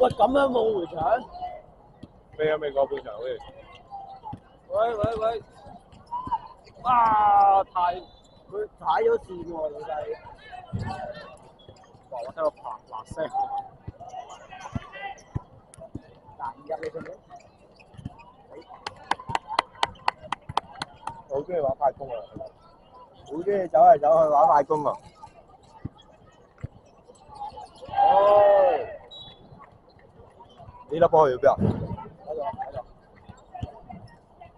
喂，咁樣冇回場？未過半場好似。喂！啊！佢踩咗線喎，老細。哇！我聽到啪啪聲。彈入你信唔信？好中意玩快攻啊！好中意走嚟走去玩快攻啊！呢粒波去邊啊？喺度。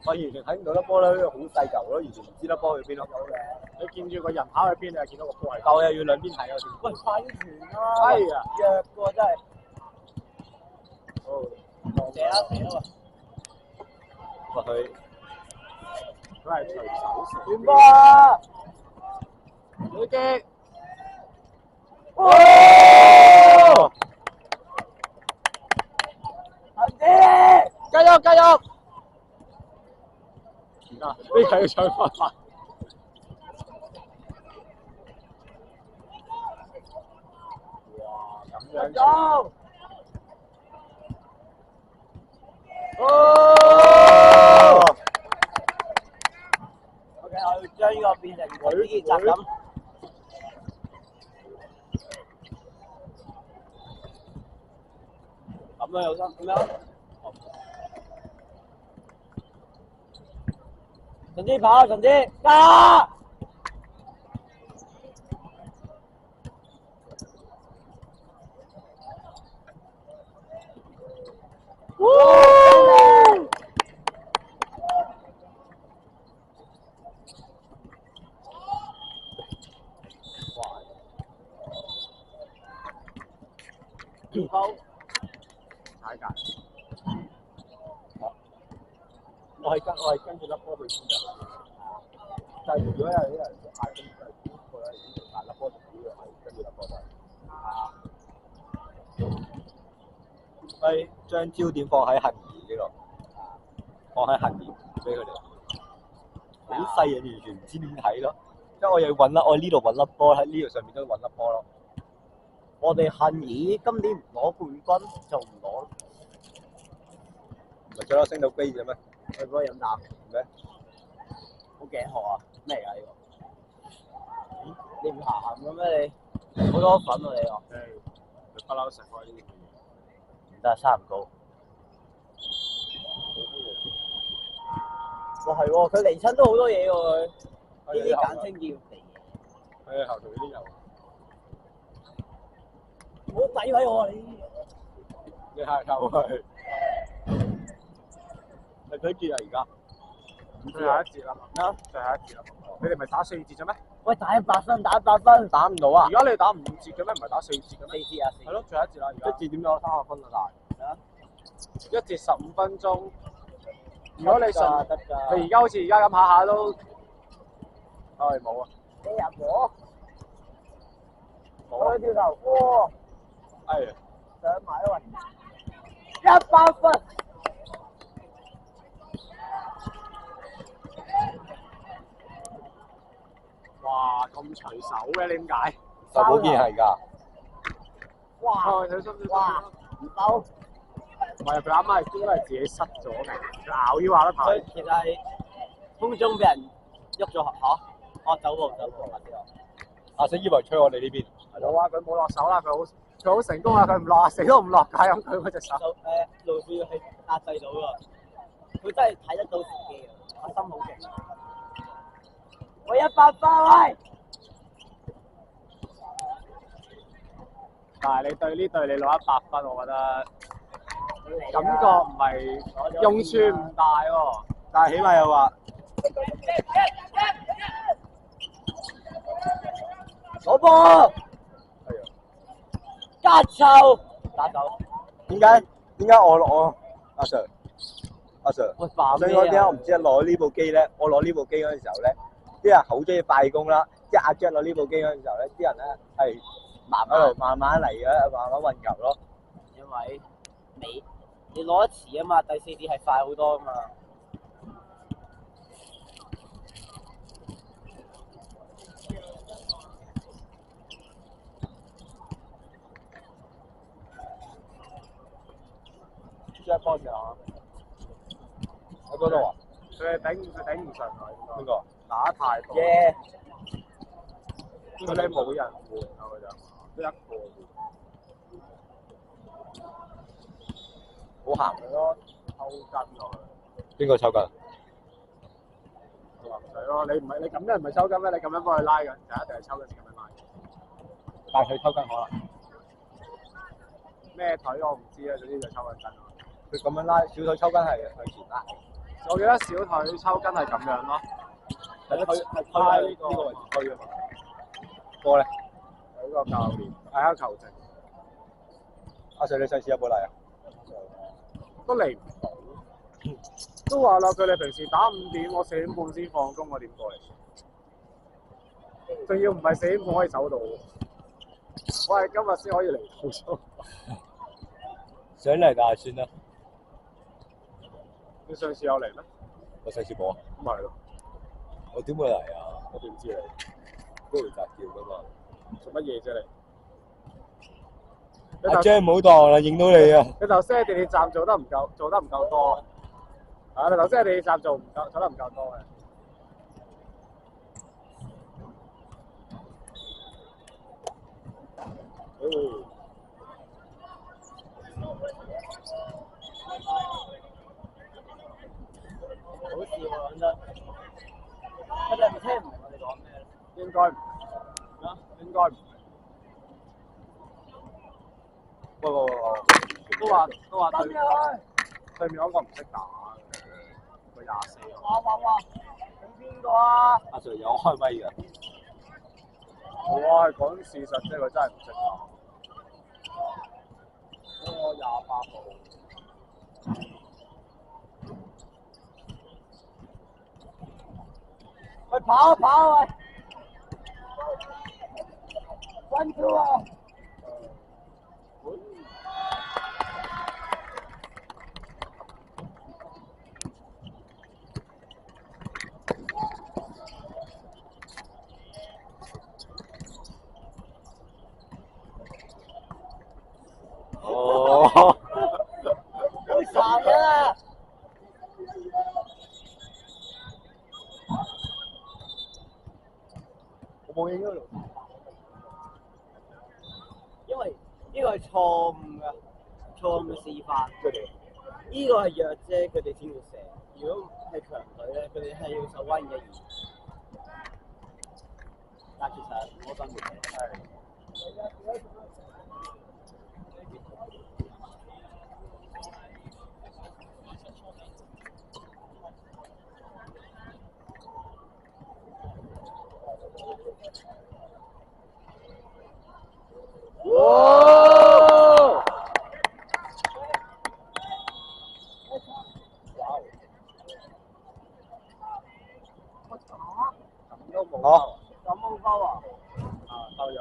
我完全睇唔到粒波咧，因為好細嚿咯，完全唔知粒波去邊咯。你見住個人跑去邊，你就見到個波係。但我又要兩邊睇啊！喂，快啲傳啦！係啊，弱喎真係。哦，射啦！佢係隨手射。傳波啊！女擊！哦！恒子，加油！啊！呢個要搶翻翻。哇！咁樣走！哦 ！OK，我要將呢個變成佢啲責任。咁樣有心咁樣。陳之跑，陳之加！好，踩界。我係跟住粒波去輸㗎。但係如果有啲人嗌咁就係邊個咧？但粒波就主要係跟住粒波就係將焦點放喺幸兒呢度，放喺幸兒俾佢哋。好細啊，完全唔知點睇咯。即係我又要揾粒，我呢度揾粒波，喺呢度上面都揾粒波咯。我哋幸兒今年唔攞冠軍就唔攞，唔係最多升到飛啫咩？去幫佢飲啖咩？好頸渴啊！咩嚟㗎呢個？你唔鹹嘅咩你？好多粉喎你個。你不嬲食開呢啲嘢。唔得，生唔高。哇係喎，佢嚟親都好多嘢喎佢。呢啲簡稱叫肥嘢。喺後頭呢啲有。唔好詆毀我啊你！你係夠佢。你睇住啊而家。最後一節啦。咩啊？最後一節啦。你哋咪打4節啫咩？喂，打100分，打100分。打唔到啊！而家你打5節嘅咩？唔係打4節嘅咩？4節啊，係咯，最後一節啦而家。一節點有30分啊大？啊！一節15分鐘。如果你順，得㗎。你而家好似而家咁下下都，冇啊。你入我。我跳頭，哇！係啊。上埋啦喂！100分。哇！咁隨手嘅點解？就嗰件係㗎。哇！小心哇！唔夠。唔係佢啱啱應該係自己塞咗嘅，咬呢話得頭。佢其實係空中俾人喐咗嚇。哦，走步或者阿死以為吹我哋呢邊。冇啊！佢冇落手啦，佢好成功啊！佢唔落啊，死都唔落界咁佢嗰隻手。路虎係壓制到㗎，佢真係睇得到自己啊！我心好勁。我100分喂！但係你對呢隊你攞100分，我覺得感覺唔係用處唔大喎，但係起碼又話攞波，係啊，加臭，打手。點解我阿 Sir，喂，爆所以我點解我唔知攞呢部機咧？我攞呢部機嗰陣時候咧，啲人好中意快攻啦，即係阿 Jack 攞呢部機嗰陣時候咧，啲人咧係慢慢嚟嘅，慢慢運球咯。因為你攞得遲啊嘛，第4節係快好多啊嘛。一波時候，喺嗰度啊？佢頂唔順啊！邊個？打太多。耶！佢哋冇人換啊！佢就得一個換。好鹹佢咯，抽筋落去。邊個抽筋？唔使咯，你咁樣唔係抽筋咩？你咁樣幫佢拉嘅，就一定係抽筋先咁樣拉。大腿抽筋可能。咩腿我唔知啊，總之就抽緊筋咯。佢咁樣拉，小腿抽筋係向前拉。我記得小腿抽筋係咁樣咯，係推呢個位置推啊嘛。波咧？有個教練，係啊球證。阿 Sir，你上次有冇嚟啊？都嚟唔到。都話啦，佢哋平時打5點，我4點半先放工，我點過嚟？仲要唔係4點半可以走到？我係今日先可以嚟到啫。想嚟但係算啦。你上次有嚟咩？我上次冇啊。咁咪咯。我點會嚟啊？我點知你？高條雜叫㗎嘛。做乜嘢啫你？阿 J 唔好當啦，影到你啊！你頭先喺地鐵站做得唔夠多。係你頭先喺地鐵站做得唔夠多嘅。好笑喎，講真。佢哋唔聽唔明我哋講咩咧？應該唔明。啊？應該唔明。喂，都話對面嗰個唔識打嘅，佢24。哇！你邊個啊？阿 Sir 有開咪㗎。我係講事實啫，佢真係唔識打。我28號。喂，跑啊喂！關注啊！哦。好慘啊！我冇影嗰度。因為呢個係錯誤嘅示範。佢哋呢個係弱啫，佢哋先要射。如果係強隊咧，佢哋係要守灣1-2。但其實我真係係。哇！咁都冇。好。咁冇包啊？收咗。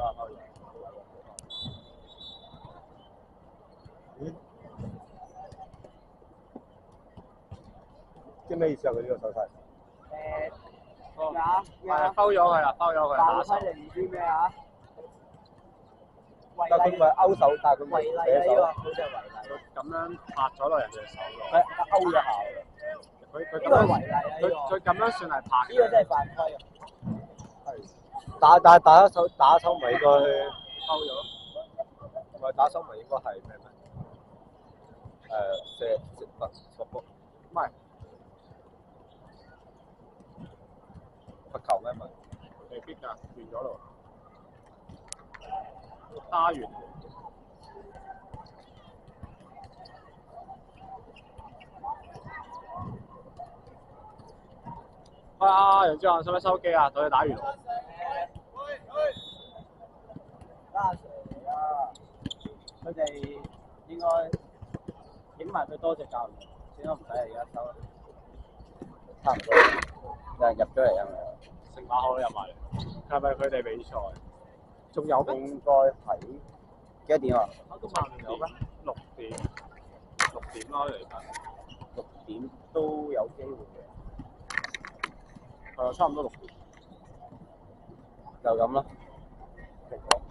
即係咩意思啊？佢呢個手勢？係收咗佢啦，打手。大批定唔知咩啊？但佢唔係勾手，但係佢違例啊！呢個好似係違例。咁樣拍咗落人哋手度。係勾咗下。佢呢個係違例啊！呢個。佢咁樣算係拍。呢個真係犯規啊！打手唔係應該收咗。唔係打手唔係應該係咩咩？射罰波。唔係。罰球咩咪？未必㗎，完咗咯。打完。楊志瀚使唔使收機啊？等佢打完。阿 Sir 啊，佢哋應該影埋佢多隻教練，先都唔使而家收。差唔多，有人入咗嚟啊嘛。成馬可都入埋嚟，係咪佢哋比賽？仲有咩？應該係幾多點啊？都有咩？6點咯嚟緊。6點都有機會嘅。差唔多6點。就咁啦。